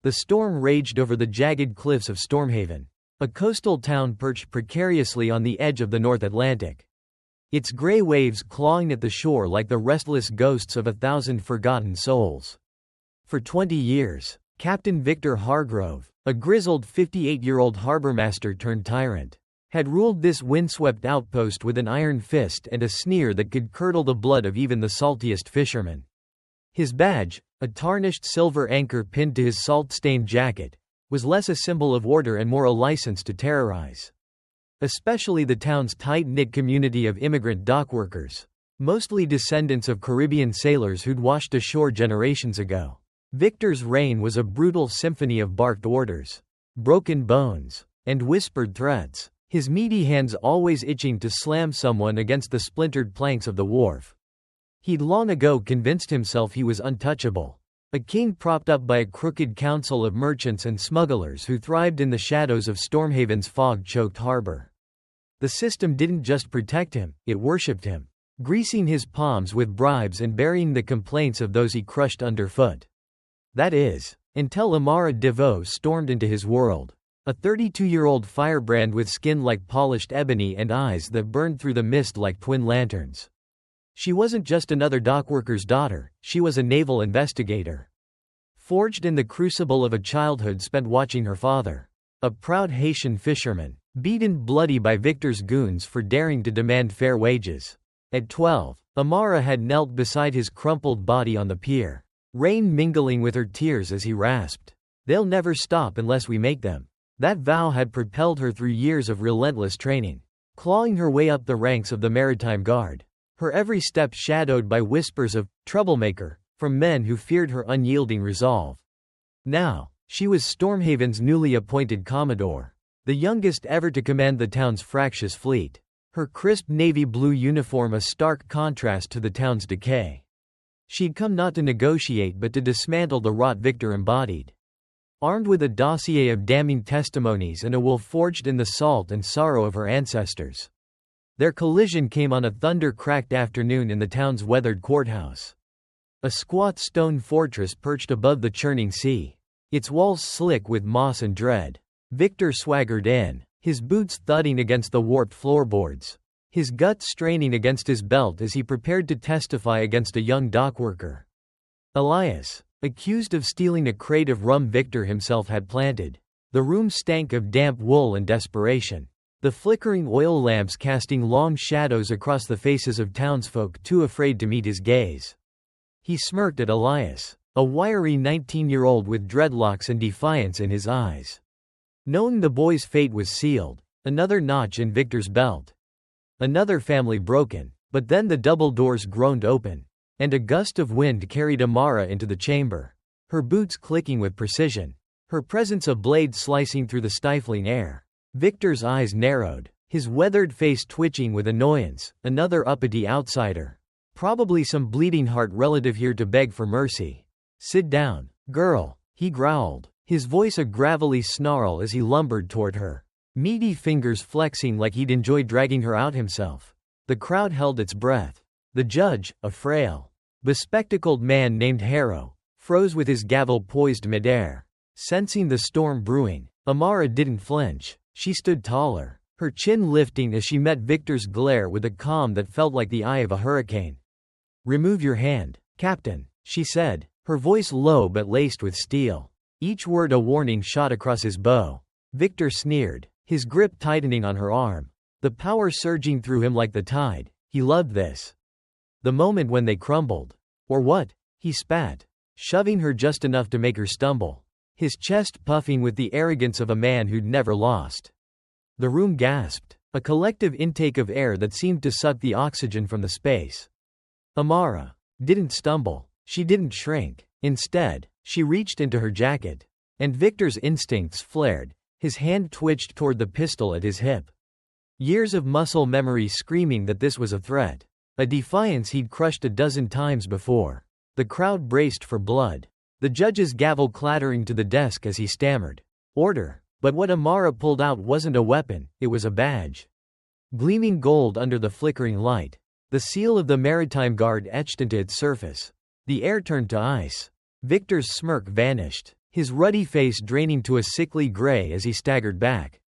The storm raged over the jagged cliffs of Stormhaven, a coastal town perched precariously on the edge of the North Atlantic. Its gray waves clawing at the shore like the restless ghosts of 1,000 forgotten souls. For 20 years, Captain Victor Hargrove, a grizzled 58-year-old harbormaster turned tyrant, had ruled this windswept outpost with an iron fist and a sneer that could curdle the blood of even the saltiest fisherman. His badge, a tarnished silver anchor pinned to his salt-stained jacket, was less a symbol of order and more a license to terrorize. Especially the town's tight-knit community of immigrant dockworkers, mostly descendants of Caribbean sailors who'd washed ashore generations ago. Victor's reign was a brutal symphony of barked orders, broken bones, and whispered threats, his meaty hands always itching to slam someone against the splintered planks of the wharf. He'd long ago convinced himself he was untouchable, a king propped up by a crooked council of merchants and smugglers who thrived in the shadows of Stormhaven's fog-choked harbor. The system didn't just protect him, it worshipped him, greasing his palms with bribes and burying the complaints of those he crushed underfoot. That is, until Amara DeVoe stormed into his world. A 32-year-old firebrand with skin like polished ebony and eyes that burned through the mist like twin lanterns. She wasn't just another dockworker's daughter, she was a naval investigator. Forged in the crucible of a childhood spent watching her father, a proud Haitian fisherman, beaten bloody by Victor's goons for daring to demand fair wages. At 12, Amara had knelt beside his crumpled body on the pier, rain mingling with her tears as he rasped, "They'll never stop unless we make them." That vow had propelled her through years of relentless training, clawing her way up the ranks of the Maritime Guard, her every step shadowed by whispers of "troublemaker" from men who feared her unyielding resolve. Now, she was Stormhaven's newly appointed Commodore, the youngest ever to command the town's fractious fleet, her crisp navy blue uniform a stark contrast to the town's decay. She'd come not to negotiate but to dismantle the rot Victor embodied. Armed with a dossier of damning testimonies and a will forged in the salt and sorrow of her ancestors. Their collision came on a thunder-cracked afternoon in the town's weathered courthouse. A squat stone fortress perched above the churning sea, its walls slick with moss and dread. Victor swaggered in, his boots thudding against the warped floorboards, his gut straining against his belt as he prepared to testify against a young dockworker. Elias, accused of stealing a crate of rum Victor himself had planted. The room stank of damp wool and desperation, the flickering oil lamps casting long shadows across the faces of townsfolk too afraid to meet his gaze. He smirked at Elias, a wiry 19-year-old with dreadlocks and defiance in his eyes. Knowing the boy's fate was sealed, another notch in Victor's belt. Another family broken, but then the double doors groaned open, and a gust of wind carried Amara into the chamber, her boots clicking with precision, her presence a blade slicing through the stifling air. Victor's eyes narrowed, his weathered face twitching with annoyance. Another uppity outsider. Probably some bleeding heart relative here to beg for mercy. "Sit down, girl," he growled, his voice a gravelly snarl as he lumbered toward her, meaty fingers flexing like he'd enjoy dragging her out himself. The crowd held its breath. The judge, a frail, bespectacled man named Harrow, froze with his gavel poised midair. Sensing the storm brewing, Amara didn't flinch. She stood taller, her chin lifting as she met Victor's glare with a calm that felt like the eye of a hurricane. "Remove your hand, Captain," she said, her voice low but laced with steel, each word a warning shot across his bow. Victor sneered, his grip tightening on her arm, the power surging through him like the tide. He loved this. The moment when they crumbled. Or what? He spat, shoving her just enough to make her stumble, his chest puffing with the arrogance of a man who'd never lost. The room gasped, a collective intake of air that seemed to suck the oxygen from the space. Amara didn't stumble, she didn't shrink. Instead, she reached into her jacket. And Victor's instincts flared, his hand twitched toward the pistol at his hip. Years of muscle memory screaming that this was a threat. A defiance he'd crushed a dozen times before. The crowd braced for blood, the judge's gavel clattering to the desk as he stammered, "Order." But what Amara pulled out wasn't a weapon, it was a badge. Gleaming gold under the flickering light, the seal of the Maritime Guard etched into its surface. The air turned to ice. Victor's smirk vanished, his ruddy face draining to a sickly gray as he staggered back,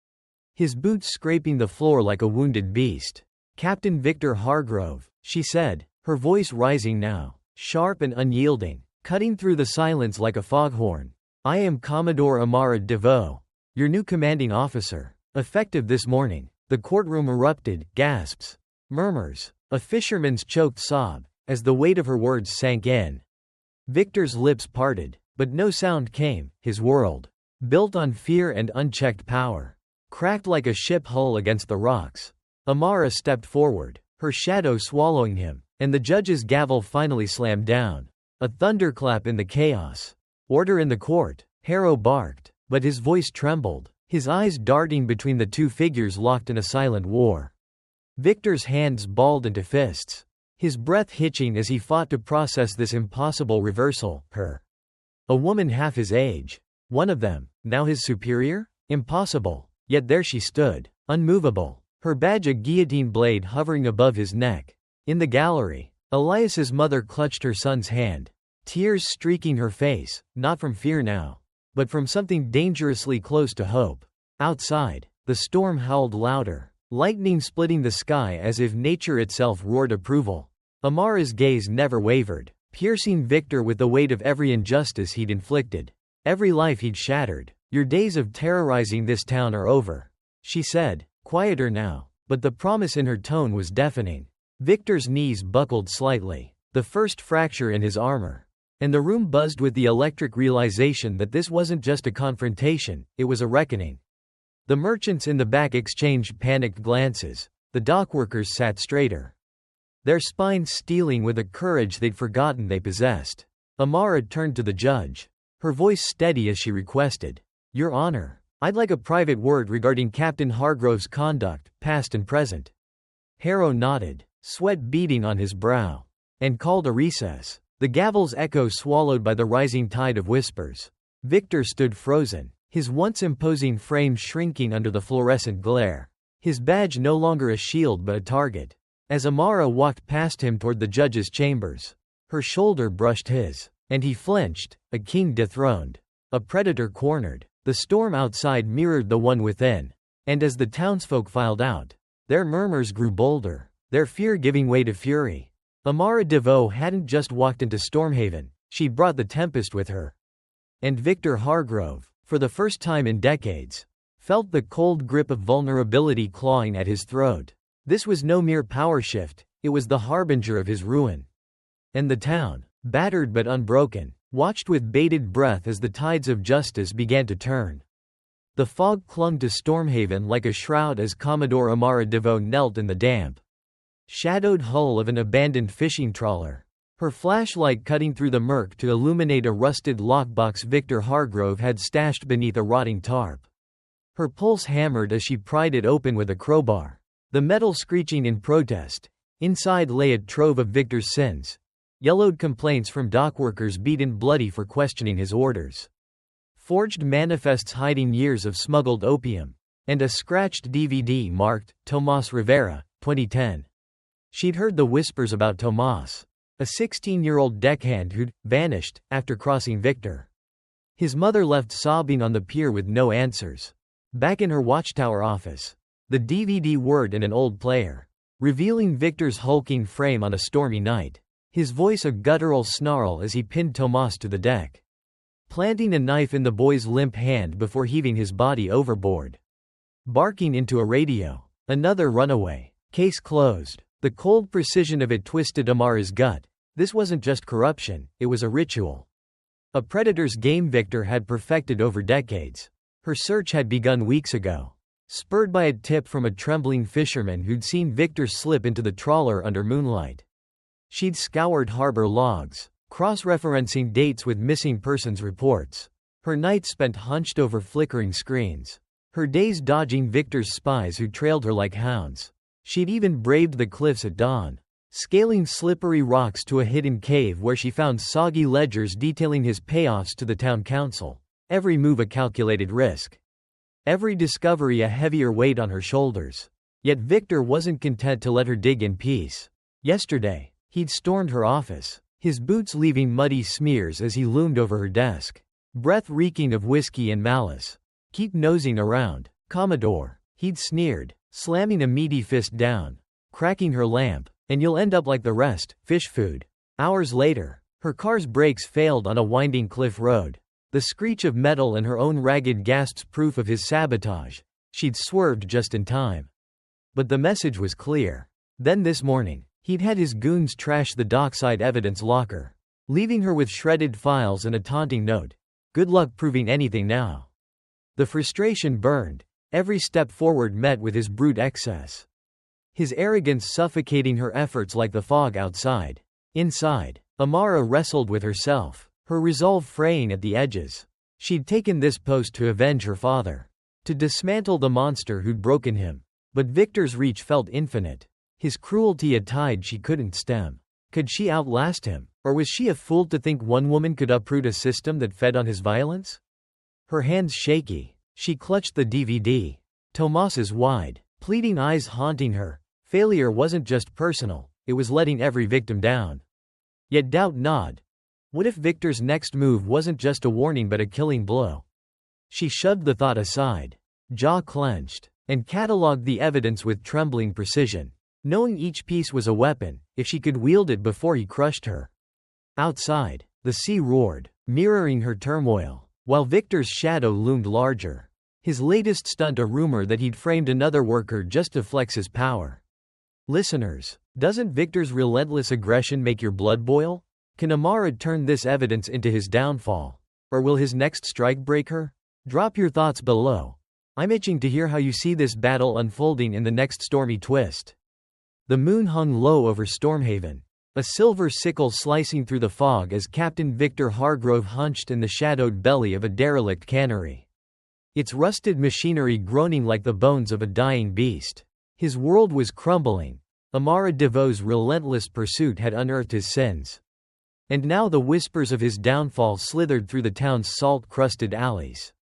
his boots scraping the floor like a wounded beast. "Captain Victor Hargrove," she said, her voice rising now, sharp and unyielding, cutting through the silence like a foghorn. "I am Commodore Amara DeVoe, your new commanding officer. Effective this morning." The courtroom erupted, gasps, murmurs, a fisherman's choked sob, as the weight of her words sank in. Victor's lips parted, but no sound came. His world, built on fear and unchecked power, cracked like a ship hull against the rocks. Amara stepped forward, her shadow swallowing him, and the judge's gavel finally slammed down. A thunderclap in the chaos. "Order in the court," Harrow barked, but his voice trembled, his eyes darting between the two figures locked in a silent war. Victor's hands balled into fists, his breath hitching as he fought to process this impossible reversal. Her. A woman half his age. One of them, now his superior? Impossible. Yet there she stood, unmovable, her badge a guillotine blade hovering above his neck. In the gallery, Elias's mother clutched her son's hand, tears streaking her face, not from fear now, but from something dangerously close to hope. Outside, the storm howled louder, lightning splitting the sky as if nature itself roared approval. Amara's gaze never wavered, piercing Victor with the weight of every injustice he'd inflicted, every life he'd shattered. "Your days of terrorizing this town are over," she said, quieter now, but the promise in her tone was deafening. Victor's knees buckled slightly, the first fracture in his armor, and the room buzzed with the electric realization that this wasn't just a confrontation, it was a reckoning. The merchants in the back exchanged panicked glances, the dockworkers sat straighter, their spines steeling with a courage they'd forgotten they possessed. Amara turned to the judge, her voice steady as she requested, "Your Honor, I'd like a private word regarding Captain Hargrove's conduct, past and present." Harrow nodded, sweat beading on his brow, and called a recess, the gavel's echo swallowed by the rising tide of whispers. Victor stood frozen, his once imposing frame shrinking under the fluorescent glare, his badge no longer a shield but a target. As Amara walked past him toward the judge's chambers, her shoulder brushed his, and he flinched, a king dethroned, a predator cornered. The storm outside mirrored the one within, and as the townsfolk filed out, their murmurs grew bolder, their fear giving way to fury. Amara DeVoe hadn't just walked into Stormhaven, she'd brought the tempest with her. And Victor Hargrove, for the first time in decades, felt the cold grip of vulnerability clawing at his throat. This was no mere power shift, it was the harbinger of his ruin. And the town, battered but unbroken, watched with bated breath as the tides of justice began to turn. The fog clung to Stormhaven like a shroud as Commodore Amara DeVoe knelt in the damp, shadowed hull of an abandoned fishing trawler, her flashlight cutting through the murk to illuminate a rusted lockbox Victor Hargrove had stashed beneath a rotting tarp. Her pulse hammered as she pried it open with a crowbar, the metal screeching in protest. Inside lay a trove of Victor's sins. Yellowed complaints from dockworkers beaten bloody for questioning his orders, forged manifests hiding years of smuggled opium, and a scratched DVD marked, "Tomas Rivera, 2010. She'd heard the whispers about Tomas, a 16-year-old deckhand who'd vanished after crossing Victor. His mother left sobbing on the pier with no answers. Back in her watchtower office, the DVD whirred in an old player, revealing Victor's hulking frame on a stormy night, his voice a guttural snarl as he pinned Tomas to the deck, planting a knife in the boy's limp hand before heaving his body overboard. Barking into a radio, another runaway, case closed. The cold precision of it twisted Amara's gut. This wasn't just corruption, it was a ritual. A predator's game Victor had perfected over decades. Her search had begun weeks ago, spurred by a tip from a trembling fisherman who'd seen Victor slip into the trawler under moonlight. She'd scoured harbor logs, cross-referencing dates with missing persons reports. Her nights spent hunched over flickering screens, her days dodging Victor's spies who trailed her like hounds. She'd even braved the cliffs at dawn, scaling slippery rocks to a hidden cave where she found soggy ledgers detailing his payoffs to the town council, every move a calculated risk, every discovery a heavier weight on her shoulders. Yet Victor wasn't content to let her dig in peace. Yesterday, he'd stormed her office, his boots leaving muddy smears as he loomed over her desk. breath reeking of whiskey and malice. "Keep nosing around, Commodore," he'd sneered, slamming a meaty fist down, cracking her lamp, "and you'll end up like the rest, fish food." Hours later, her car's brakes failed on a winding cliff road. The screech of metal and her own ragged gasps proof of his sabotage. She'd swerved just in time. But the message was clear. Then this morning, he'd had his goons trash the dockside evidence locker, leaving her with shredded files and a taunting note. Good luck proving anything now. The frustration burned, every step forward met with his brute excess. His arrogance suffocating her efforts like the fog outside. Inside, Amara wrestled with herself, her resolve fraying at the edges. She'd taken this post to avenge her father, to dismantle the monster who'd broken him. But Victor's reach felt infinite, his cruelty a tide she couldn't stem. Could she outlast him, or was she a fool to think one woman could uproot a system that fed on his violence? Her hands shaky, she clutched the DVD. Tomas's wide, pleading eyes haunting her. Failure wasn't just personal, it was letting every victim down. Yet doubt gnawed. What if Victor's next move wasn't just a warning but a killing blow? She shoved the thought aside, jaw clenched, and catalogued the evidence with trembling precision, knowing each piece was a weapon, if she could wield it before he crushed her. Outside, the sea roared, mirroring her turmoil, while Victor's shadow loomed larger. His latest stunt, a rumor that he'd framed another worker just to flex his power. Listeners, doesn't Victor's relentless aggression make your blood boil? Can Amara turn this evidence into his downfall? Or will his next strike break her? Drop your thoughts below. I'm itching to hear how you see this battle unfolding in the next stormy twist. The moon hung low over Stormhaven, a silver sickle slicing through the fog as Captain Victor Hargrove hunched in the shadowed belly of a derelict cannery, its rusted machinery groaning like the bones of a dying beast. His world was crumbling. Amara DeVoe's relentless pursuit had unearthed his sins. And now the whispers of his downfall slithered through the town's salt-crusted alleys.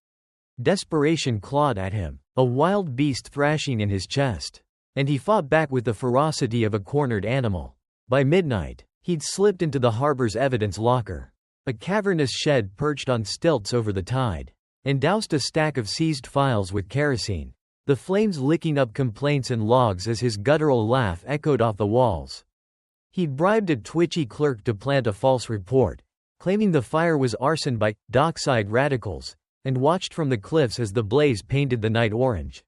Desperation clawed at him, a wild beast thrashing in his chest. And he fought back with the ferocity of a cornered animal. By midnight, he'd slipped into the harbor's evidence locker, a cavernous shed perched on stilts over the tide, and doused a stack of seized files with kerosene, the flames licking up complaints and logs as his guttural laugh echoed off the walls. He'd bribed a twitchy clerk to plant a false report, claiming the fire was arson by dockside radicals, and watched from the cliffs as the blaze painted the night orange.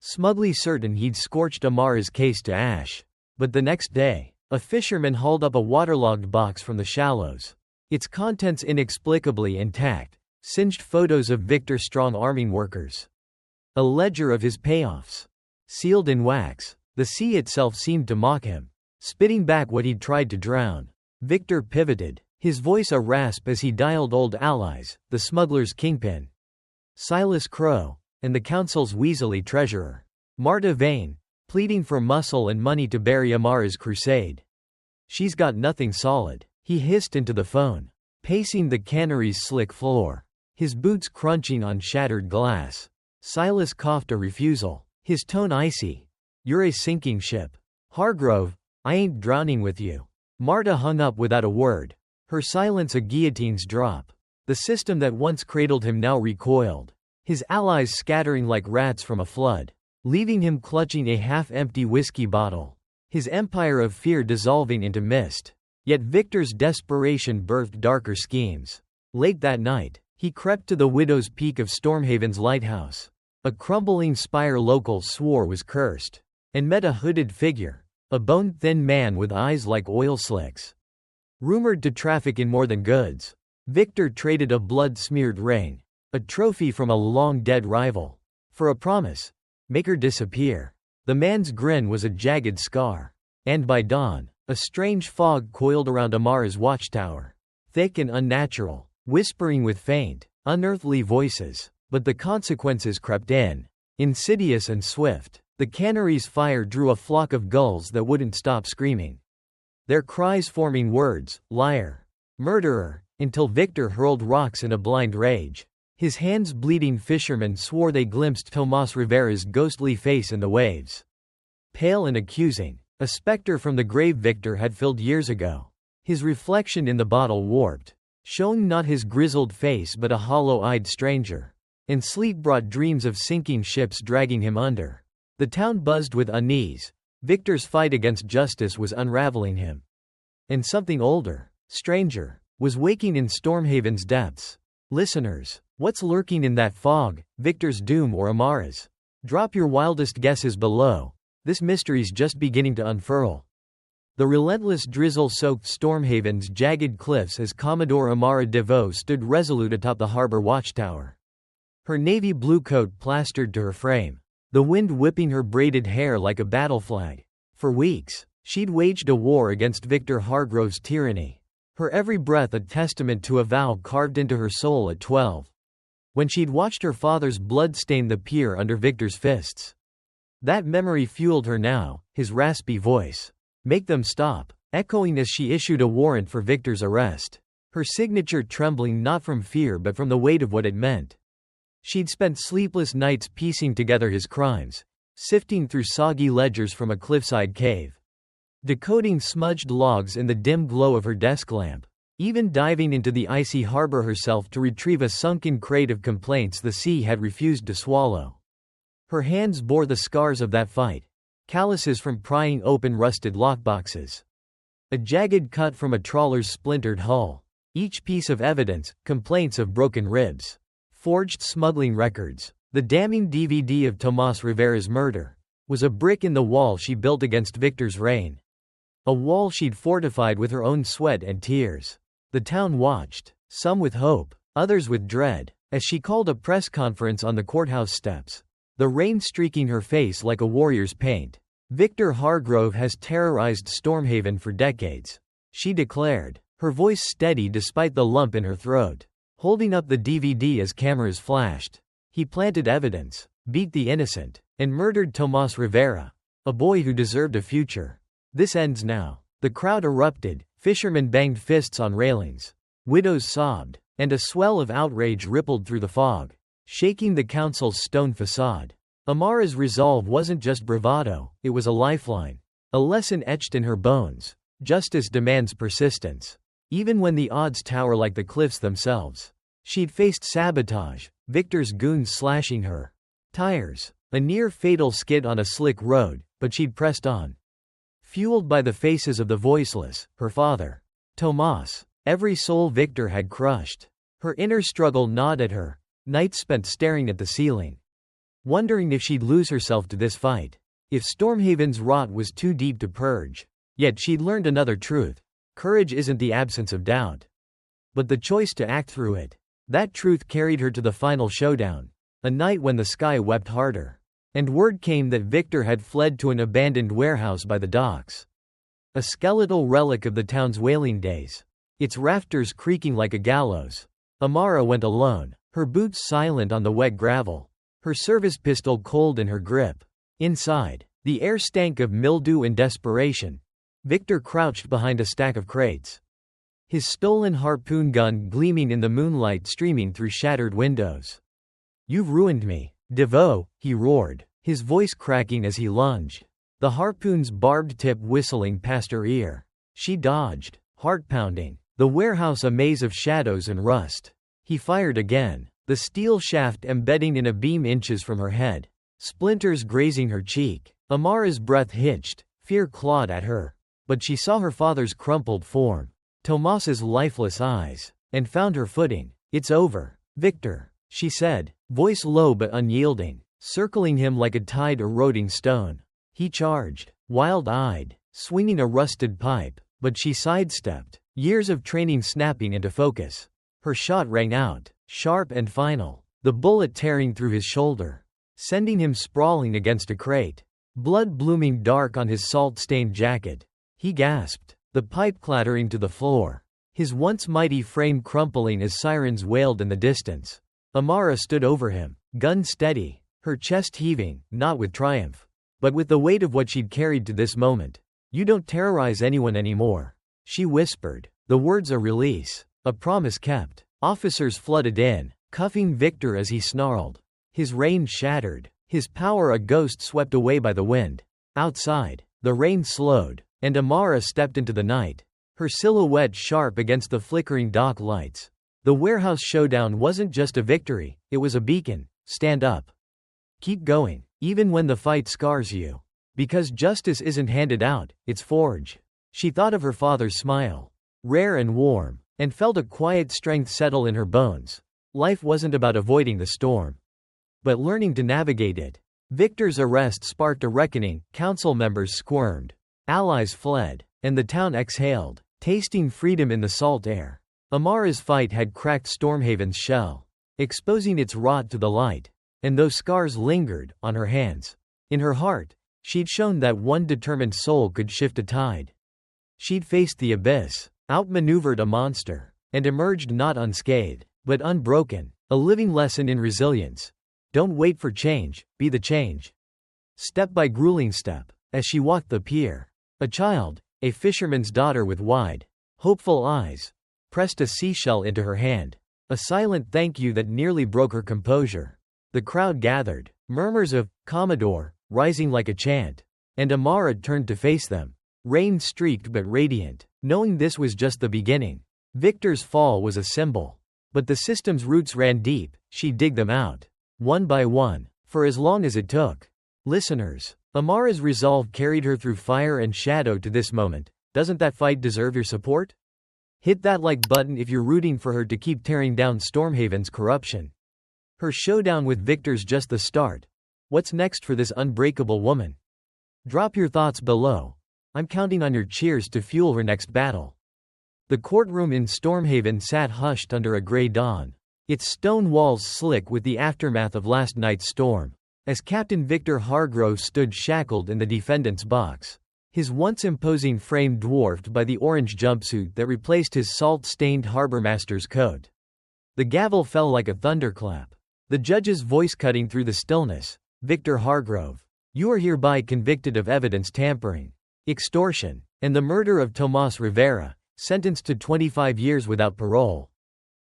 Smugly certain he'd scorched Amara's case to ash. But the next day, a fisherman hauled up a waterlogged box from the shallows, its contents inexplicably intact, singed photos of Victor's strong-arming workers. A ledger of his payoffs. Sealed in wax, the sea itself seemed to mock him, spitting back what he'd tried to drown. Victor pivoted, his voice a rasp as he dialed old allies, the smuggler's kingpin, Silas Crow, and the council's weaselly treasurer, Marta Vane, pleading for muscle and money to bury Amara's crusade. "She's got nothing solid," he hissed into the phone, pacing the cannery's slick floor, his boots crunching on shattered glass. Silas coughed a refusal, his tone icy. "You're a sinking ship, Hargrove. I ain't drowning with you." Marta hung up without a word, her silence a guillotine's drop. The system that once cradled him now recoiled, his allies scattering like rats from a flood, leaving him clutching a half-empty whiskey bottle, his empire of fear dissolving into mist. Yet Victor's desperation birthed darker schemes. Late that night, he crept to the Widow's Peak of Stormhaven's lighthouse, a crumbling spire locals swore was cursed, and met a hooded figure, a bone-thin man with eyes like oil slicks. Rumored to traffic in more than goods, Victor traded a blood-smeared ring, a trophy from a long-dead rival, for a promise: make her disappear. The man's grin was a jagged scar. And by dawn, a strange fog coiled around Amara's watchtower, thick and unnatural, whispering with faint, unearthly voices. But the consequences crept in, insidious and swift. The cannery's fire drew a flock of gulls that wouldn't stop screaming, their cries forming words: liar, murderer, until Victor hurled rocks in a blind rage. His hands bleeding, fishermen swore they glimpsed Tomas Rivera's ghostly face in the waves. Pale and accusing, a specter from the grave Victor had filled years ago. His reflection in the bottle warped, showing not his grizzled face but a hollow-eyed stranger. And sleep brought dreams of sinking ships dragging him under. The town buzzed with unease. Victor's fight against justice was unraveling him. And something older, stranger, was waking in Stormhaven's depths. Listeners, what's lurking in that fog, Victor's doom or Amara's? Drop your wildest guesses below. This mystery's just beginning to unfurl. The relentless drizzle-soaked Stormhaven's jagged cliffs as Commodore Amara DeVoe stood resolute atop the harbor watchtower. Her navy blue coat plastered to her frame, the wind whipping her braided hair like a battle flag. For weeks, she'd waged a war against Victor Hargrove's tyranny, her every breath a testament to a vow carved into her soul at 12. When she'd watched her father's blood stain the pier under Victor's fists. That memory fueled her now, his raspy voice. "Make them stop," echoing as she issued a warrant for Victor's arrest, her signature trembling not from fear but from the weight of what it meant. She'd spent sleepless nights piecing together his crimes, sifting through soggy ledgers from a cliffside cave, decoding smudged logs in the dim glow of her desk lamp, even diving into the icy harbor herself to retrieve a sunken crate of complaints the sea had refused to swallow. Her hands bore the scars of that fight, calluses from prying open rusted lockboxes, a jagged cut from a trawler's splintered hull, each piece of evidence, complaints of broken ribs, forged smuggling records. The damning DVD of Tomas Rivera's murder was a brick in the wall she built against Victor's reign. A wall she'd fortified with her own sweat and tears. The town watched, some with hope, others with dread, as she called a press conference on the courthouse steps, the rain streaking her face like a warrior's paint. "Victor Hargrove has terrorized Stormhaven for decades," she declared, her voice steady despite the lump in her throat, holding up the DVD as cameras flashed. "He planted evidence, beat the innocent, and murdered Tomas Rivera, a boy who deserved a future. This ends now." The crowd erupted, fishermen banged fists on railings, widows sobbed, and a swell of outrage rippled through the fog, shaking the council's stone facade. Amara's resolve wasn't just bravado, it was a lifeline, a lesson etched in her bones. Justice demands persistence, even when the odds tower like the cliffs themselves. She'd faced sabotage, Victor's goons slashing her tires, a near-fatal skid on a slick road, but she'd pressed on. Fueled by the faces of the voiceless, her father, Tomas, every soul Victor had crushed. Her inner struggle gnawed at her, nights spent staring at the ceiling, wondering if she'd lose herself to this fight, if Stormhaven's rot was too deep to purge. Yet she'd learned another truth. Courage isn't the absence of doubt, but the choice to act through it. That truth carried her to the final showdown, a night when the sky wept harder, and word came that Victor had fled to an abandoned warehouse by the docks, a skeletal relic of the town's whaling days, its rafters creaking like a gallows. Amara went alone, her boots silent on the wet gravel, her service pistol cold in her grip. Inside, the air stank of mildew and desperation. Victor crouched behind a stack of crates, his stolen harpoon gun gleaming in the moonlight streaming through shattered windows. "You've ruined me, DeVoe," he roared, his voice cracking as he lunged, the harpoon's barbed tip whistling past her ear. She dodged, heart pounding, the warehouse a maze of shadows and rust. He fired again, the steel shaft embedding in a beam inches from her head, splinters grazing her cheek. Amara's breath hitched, fear clawed at her. But she saw her father's crumpled form, Tomas's lifeless eyes, and found her footing. "It's over, Victor," she said, voice low but unyielding, circling him like a tide-eroding stone. He charged, wild-eyed, swinging a rusted pipe, but she sidestepped, years of training snapping into focus. Her shot rang out, sharp and final, the bullet tearing through his shoulder, sending him sprawling against a crate, blood blooming dark on his salt-stained jacket. He gasped, the pipe clattering to the floor, his once mighty frame crumpling as sirens wailed in the distance. Amara stood over him, gun steady, her chest heaving, not with triumph, but with the weight of what she'd carried to this moment. "You don't terrorize anyone anymore," she whispered, the words a release, a promise kept. Officers flooded in, cuffing Victor as he snarled, his reins shattered, his power a ghost swept away by the wind. Outside, the rain slowed, and Amara stepped into the night, her silhouette sharp against the flickering dock lights. The warehouse showdown wasn't just a victory, it was a beacon. Stand up. Keep going, even when the fight scars you. Because justice isn't handed out, it's forged. She thought of her father's smile, rare and warm, and felt a quiet strength settle in her bones. Life wasn't about avoiding the storm, but learning to navigate it. Victor's arrest sparked a reckoning, council members squirmed, allies fled, and the town exhaled, tasting freedom in the salt air. Amara's fight had cracked Stormhaven's shell, exposing its rot to the light, and those scars lingered on her hands. In her heart, she'd shown that one determined soul could shift a tide. She'd faced the abyss, outmaneuvered a monster, and emerged not unscathed, but unbroken, a living lesson in resilience. Don't wait for change, be the change. Step by grueling step, as she walked the pier, a child, a fisherman's daughter with wide, hopeful eyes, pressed a seashell into her hand, a silent thank you that nearly broke her composure. The crowd gathered, murmurs of "Commodore" rising like a chant, and Amara turned to face them, rain-streaked but radiant, knowing this was just the beginning. Victor's fall was a symbol, but the system's roots ran deep. She'd dig them out, one by one, for as long as it took. Listeners, Amara's resolve carried her through fire and shadow to this moment. Doesn't that fight deserve your support? Hit that like button if you're rooting for her to keep tearing down Stormhaven's corruption. Her showdown with Victor's just the start. What's next for this unbreakable woman? Drop your thoughts below. I'm counting on your cheers to fuel her next battle. The courtroom in Stormhaven sat hushed under a gray dawn, its stone walls slick with the aftermath of last night's storm. As Captain Victor Hargrove stood shackled in the defendant's box, his once imposing frame dwarfed by the orange jumpsuit that replaced his salt-stained harbormaster's coat. The gavel fell like a thunderclap, the judge's voice cutting through the stillness. Victor Hargrove, you are hereby convicted of evidence tampering, extortion, and the murder of Tomas Rivera, sentenced to 25 years without parole.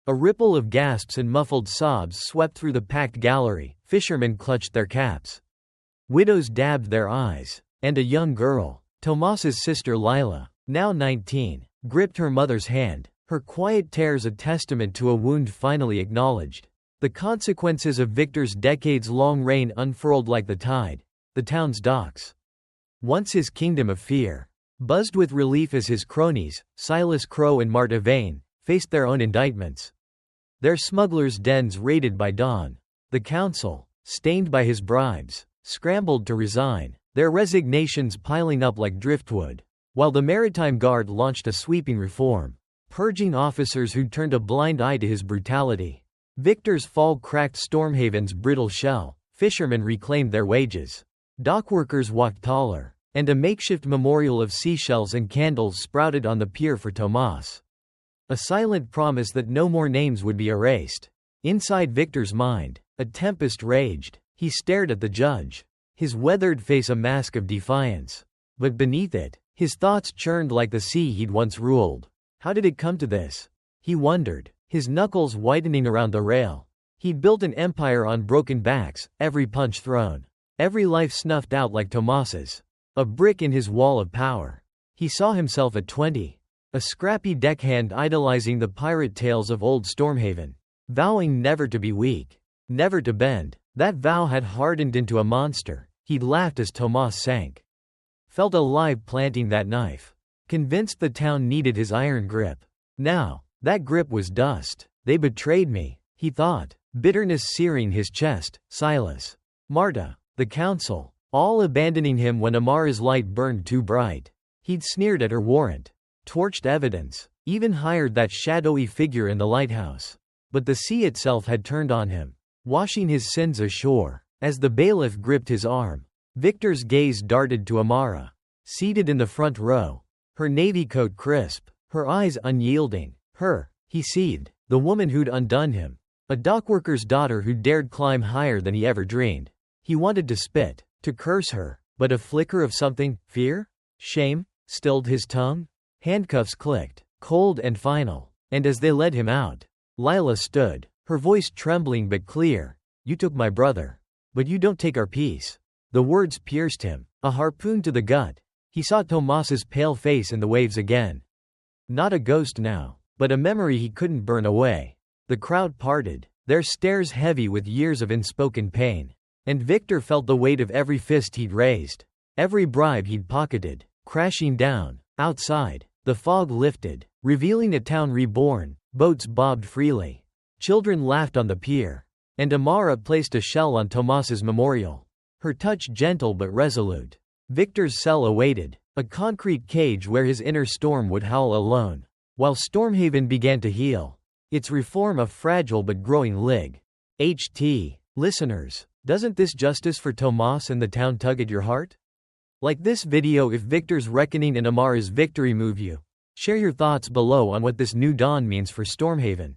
A ripple of gasps and muffled sobs swept through the packed gallery. Fishermen clutched their caps. Widows dabbed their eyes. And a young girl, Tomas's sister Lila, now 19, gripped her mother's hand, her quiet tears a testament to a wound finally acknowledged. The consequences of Victor's decades-long reign unfurled like the tide. The town's docks, once his kingdom of fear, buzzed with relief as his cronies, Silas Crow and Marta Vane, faced their own indictments. Their smugglers' dens raided by dawn. The council, stained by his bribes, scrambled to resign, their resignations piling up like driftwood, while the Maritime Guard launched a sweeping reform, purging officers who'd turned a blind eye to his brutality. Victor's fall cracked Stormhaven's brittle shell. Fishermen reclaimed their wages. Dockworkers walked taller, and a makeshift memorial of seashells and candles sprouted on the pier for Tomas. A silent promise that no more names would be erased. Inside Victor's mind, a tempest raged. He stared at the judge, his weathered face a mask of defiance. But beneath it, his thoughts churned like the sea he'd once ruled. How did it come to this? He wondered, his knuckles whitening around the rail. He'd built an empire on broken backs, every punch thrown, every life snuffed out like Tomas's. A brick in his wall of power. He saw himself at 20, a scrappy deckhand idolizing the pirate tales of old Stormhaven, vowing never to be weak, never to bend. That vow had hardened into a monster. He'd laughed as Tomas sank, felt alive planting that knife, convinced the town needed his iron grip. Now, that grip was dust. They betrayed me, he thought, bitterness searing his chest. Silas, Marta, the council, all abandoning him when Amara's light burned too bright. He'd sneered at her warrant, torched evidence, even hired that shadowy figure in the lighthouse. But the sea itself had turned on him, washing his sins ashore. As the bailiff gripped his arm, Victor's gaze darted to Amara, seated in the front row, her navy coat crisp, her eyes unyielding. Her, he seethed, the woman who'd undone him, a dockworker's daughter who dared climb higher than he ever dreamed. He wanted to spit, to curse her, but a flicker of something, fear? Shame, stilled his tongue. Handcuffs clicked, cold and final, and as they led him out, Lila stood, her voice trembling but clear. You took my brother, but you don't take our peace. The words pierced him, a harpoon to the gut. He saw Tomas's pale face in the waves again. Not a ghost now, but a memory he couldn't burn away. The crowd parted, their stares heavy with years of unspoken pain. And Victor felt the weight of every fist he'd raised, every bribe he'd pocketed, crashing down. Outside, the fog lifted, revealing a town reborn. Boats bobbed freely. Children laughed on the pier. And Amara placed a shell on Tomas's memorial. Her touch gentle but resolute. Victor's cell awaited, a concrete cage where his inner storm would howl alone. While Stormhaven began to heal, its reform a fragile but growing lig. HT. Listeners, doesn't this justice for Tomas and the town tug at your heart? Like this video if Victor's reckoning and Amara's victory move you. Share your thoughts below on what this new dawn means for Stormhaven.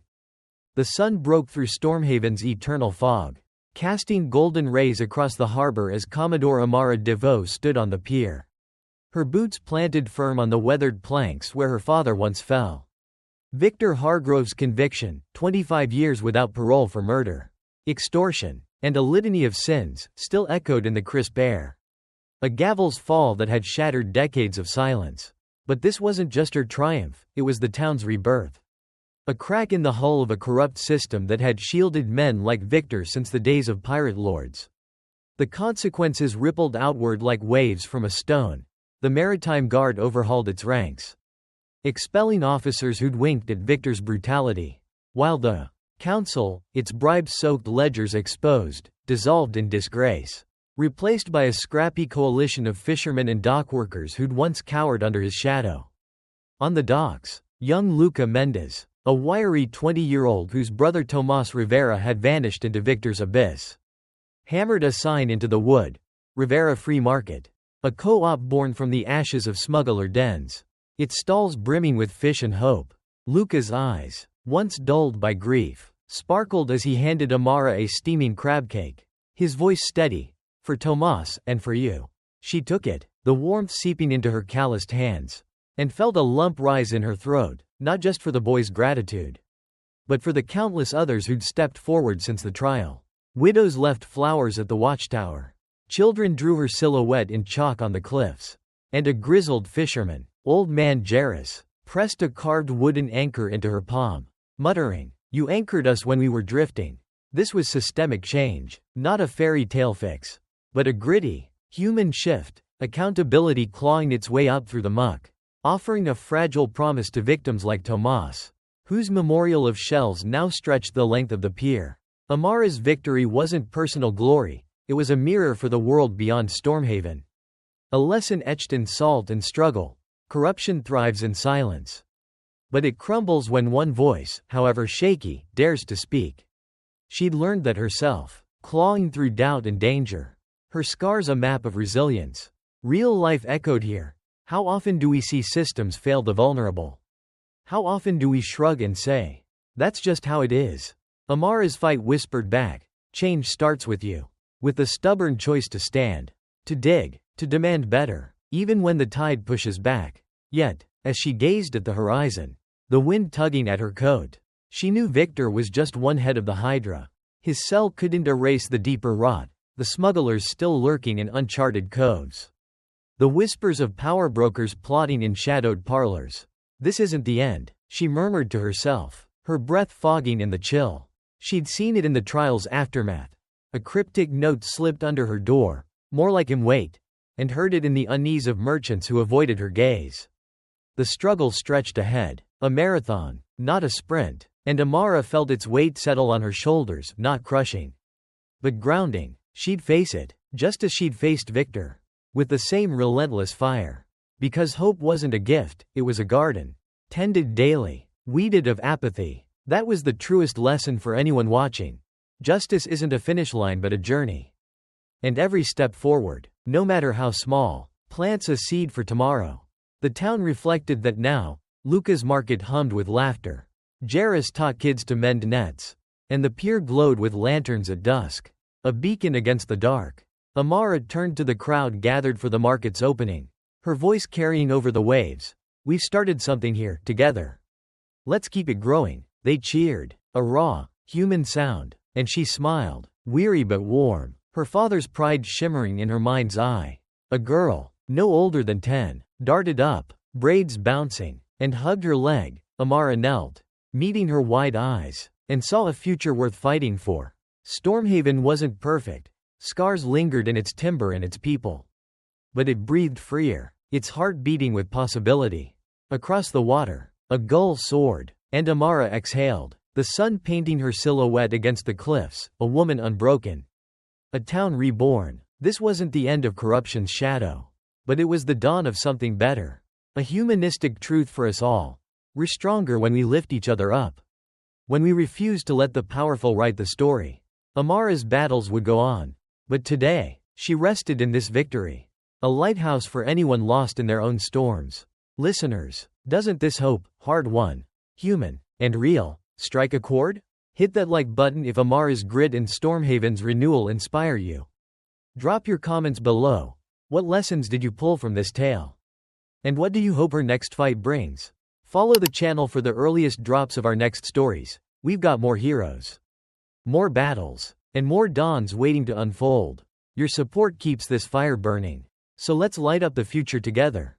The sun broke through Stormhaven's eternal fog, casting golden rays across the harbor as Commodore Amara DeVoe stood on the pier. Her boots planted firm on the weathered planks where her father once fell. Victor Hargrove's conviction, 25 years without parole for murder, extortion, and a litany of sins, still echoed in the crisp air. A gavel's fall that had shattered decades of silence. But this wasn't just her triumph, it was the town's rebirth. A crack in the hull of a corrupt system that had shielded men like Victor since the days of pirate lords. The consequences rippled outward like waves from a stone. The Maritime Guard overhauled its ranks, expelling officers who'd winked at Victor's brutality, while the Council, its bribe-soaked ledgers exposed, dissolved in disgrace. Replaced by a scrappy coalition of fishermen and dockworkers who'd once cowered under his shadow. On the docks, young Luca Mendez, a wiry 20-year-old whose brother Tomas Rivera had vanished into Victor's abyss, hammered a sign into the wood, Rivera Free Market, a co-op born from the ashes of smuggler dens, its stalls brimming with fish and hope. Luca's eyes, once dulled by grief, sparkled as he handed Amara a steaming crab cake, his voice steady. For Tomas, and for you. She took it, the warmth seeping into her calloused hands, and felt a lump rise in her throat, not just for the boy's gratitude, but for the countless others who'd stepped forward since the trial. Widows left flowers at the watchtower. Children drew her silhouette in chalk on the cliffs. And a grizzled fisherman, old man Jairus, pressed a carved wooden anchor into her palm, muttering, "You anchored us when we were drifting." This was systemic change, not a fairy tale fix, but a gritty, human shift, accountability clawing its way out through the muck, offering a fragile promise to victims like Tomas, whose memorial of shells now stretched the length of the pier. Amara's victory wasn't personal glory, it was a mirror for the world beyond Stormhaven. A lesson etched in salt and struggle. Corruption thrives in silence. But it crumbles when one voice, however shaky, dares to speak. She'd learned that herself, clawing through doubt and danger. Her scars a map of resilience. Real life echoed here. How often do we see systems fail the vulnerable? How often do we shrug and say, "That's just how it is"? Amara's fight whispered back, "Change starts with you." With the stubborn choice to stand, to dig, to demand better, even when the tide pushes back. Yet, as she gazed at the horizon, the wind tugging at her coat, she knew Victor was just one head of the Hydra. His cell couldn't erase the deeper rot. The smugglers still lurking in uncharted coves. The whispers of power brokers plotting in shadowed parlors. This isn't the end, she murmured to herself, her breath fogging in the chill. She'd seen it in the trial's aftermath. A cryptic note slipped under her door, more like him wait, and heard it in the unease of merchants who avoided her gaze. The struggle stretched ahead, a marathon, not a sprint, and Amara felt its weight settle on her shoulders, not crushing, but grounding. She'd face it, just as she'd faced Victor, with the same relentless fire. Because hope wasn't a gift, it was a garden. Tended daily, weeded of apathy. That was the truest lesson for anyone watching. Justice isn't a finish line but a journey. And every step forward, no matter how small, plants a seed for tomorrow. The town reflected that now. Luca's market hummed with laughter. Jairus taught kids to mend nets. And the pier glowed with lanterns at dusk. A beacon against the dark. Amara turned to the crowd gathered for the market's opening, her voice carrying over the waves. "We've started something here, together. Let's keep it growing." They cheered, a raw, human sound, and she smiled, weary but warm, her father's pride shimmering in her mind's eye. A girl, no older than 10, darted up, braids bouncing, and hugged her leg. Amara knelt, meeting her wide eyes, and saw a future worth fighting for. Stormhaven wasn't perfect. Scars lingered in its timber and its people. But it breathed freer, its heart beating with possibility. Across the water, a gull soared, and Amara exhaled, the sun painting her silhouette against the cliffs, a woman unbroken. A town reborn. This wasn't the end of corruption's shadow. But it was the dawn of something better. A humanistic truth for us all. We're stronger when we lift each other up. When we refuse to let the powerful write the story. Amara's battles would go on. But today, she rested in this victory. A lighthouse for anyone lost in their own storms. Listeners, doesn't this hope, hard-won, human, and real, strike a chord? Hit that like button if Amara's grit and Stormhaven's renewal inspire you. Drop your comments below. What lessons did you pull from this tale? And what do you hope her next fight brings? Follow the channel for the earliest drops of our next stories. We've got more heroes, more battles, and more dawns waiting to unfold. Your support keeps this fire burning. So let's light up the future together.